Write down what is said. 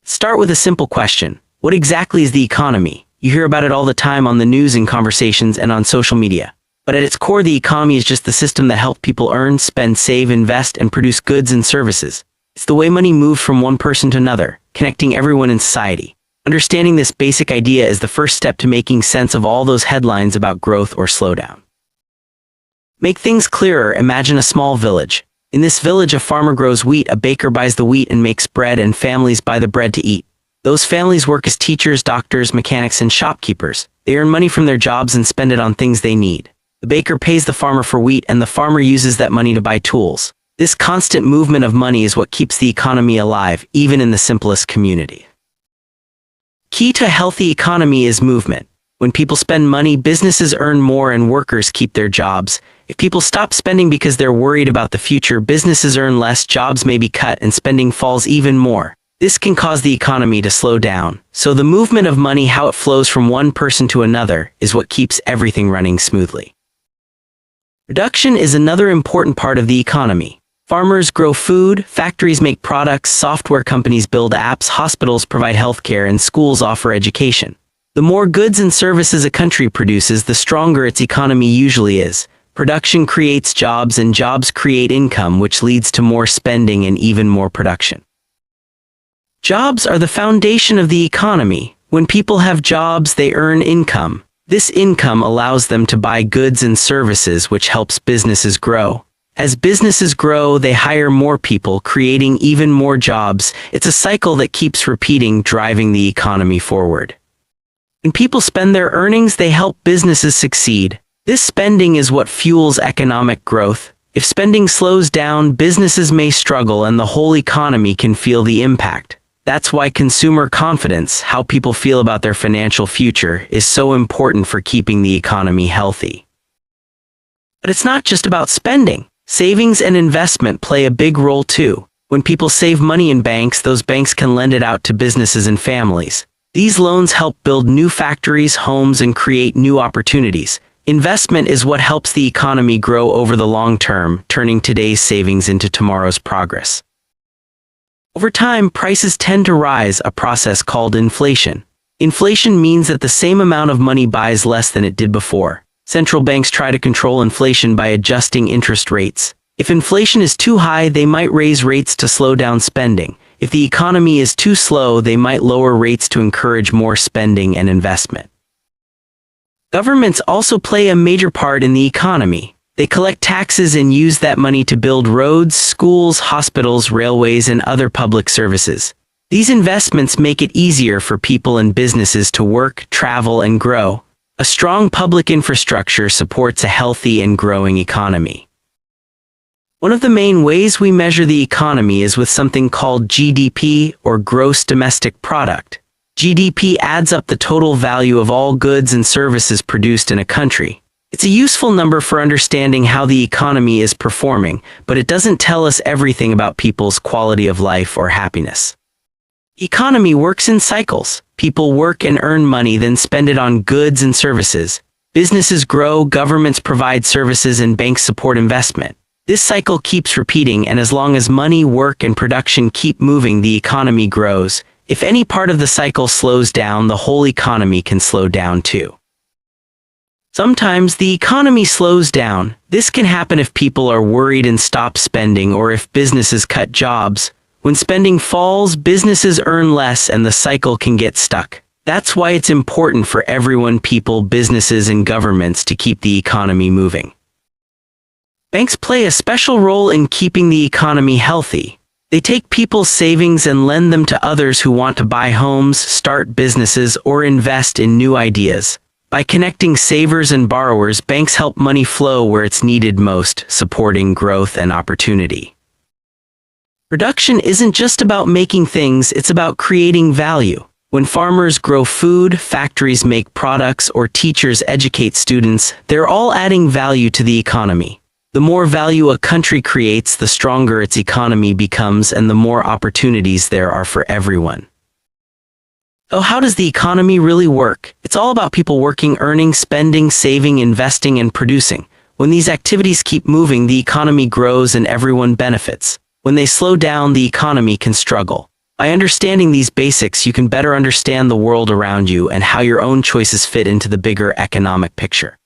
Start with a simple question. What exactly is the economy? You hear about it all the time on the news, in conversations, and on social media. But at its core, the economy is just the system that helps people earn, spend, save, invest, and produce goods and services. It's the way money moves from one person to another, connecting everyone in society. Understanding this basic idea is the first step to making sense of all those headlines about growth or slowdown. Make things clearer. Imagine a small village. In this village, a farmer grows wheat, a baker buys the wheat and makes bread, and families buy the bread to eat. Those families work as teachers, doctors, mechanics, and shopkeepers. They earn money from their jobs and spend it on things they need. The baker pays the farmer for wheat, and the farmer uses that money to buy tools. This constant movement of money is what keeps the economy alive, even in the simplest community. Key to a healthy economy is movement. When people spend money, businesses earn more and workers keep their jobs. If people stop spending because they're worried about the future, businesses earn less, jobs may be cut, and spending falls even more. This can cause the economy to slow down. So the movement of money, how it flows from one person to another, is what keeps everything running smoothly. Production is another important part of the economy. Farmers grow food, factories make products, software companies build apps, hospitals provide healthcare, and schools offer education. The more goods and services a country produces, the stronger its economy usually is. Production creates jobs, and jobs create income, which leads to more spending and even more production. Jobs are the foundation of the economy. When people have jobs, they earn income. This income allows them to buy goods and services, which helps businesses grow. As businesses grow, they hire more people, creating even more jobs. It's a cycle that keeps repeating, driving the economy forward. When people spend their earnings, they help businesses succeed. This spending is what fuels economic growth. If spending slows down, businesses may struggle and the whole economy can feel the impact. That's why consumer confidence, how people feel about their financial future, is so important for keeping the economy healthy. But it's not just about spending. Savings and investment play a big role too. When people save money in banks, those banks can lend it out to businesses and families. These loans help build new factories, homes, and create new opportunities. Investment is what helps the economy grow over the long term, turning today's savings into tomorrow's progress. Over time, prices tend to rise, a process called inflation. Inflation means that the same amount of money buys less than it did before. Central banks try to control inflation by adjusting interest rates. If inflation is too high, they might raise rates to slow down spending. If the economy is too slow, they might lower rates to encourage more spending and investment. Governments also play a major part in the economy. They collect taxes and use that money to build roads, schools, hospitals, railways, and other public services. These investments make it easier for people and businesses to work, travel, and grow. A strong public infrastructure supports a healthy and growing economy. One of the main ways we measure the economy is with something called GDP, or Gross Domestic Product. GDP adds up the total value of all goods and services produced in a country. It's a useful number for understanding how the economy is performing, but it doesn't tell us everything about people's quality of life or happiness. Economy works in cycles. People work and earn money, then spend it on goods and services. Businesses grow, governments provide services, and banks support investment. This cycle keeps repeating, and as long as money, work, and production keep moving, the economy grows. If any part of the cycle slows down, the whole economy can slow down too. Sometimes the economy slows down. This can happen if people are worried and stop spending, or if businesses cut jobs. When spending falls, businesses earn less and the cycle can get stuck. That's why it's important for everyone, people, businesses, and governments, to keep the economy moving. Banks play a special role in keeping the economy healthy. They take people's savings and lend them to others who want to buy homes, start businesses, or invest in new ideas. By connecting savers and borrowers, banks help money flow where it's needed most, supporting growth and opportunity. Production isn't just about making things, it's about creating value. When farmers grow food, factories make products, or teachers educate students, they're all adding value to the economy. The more value a country creates, the stronger its economy becomes, and the more opportunities there are for everyone. So how does the economy really work? It's all about people working, earning, spending, saving, investing, and producing. When these activities keep moving, the economy grows and everyone benefits. When they slow down, the economy can struggle. By understanding these basics, you can better understand the world around you and how your own choices fit into the bigger economic picture.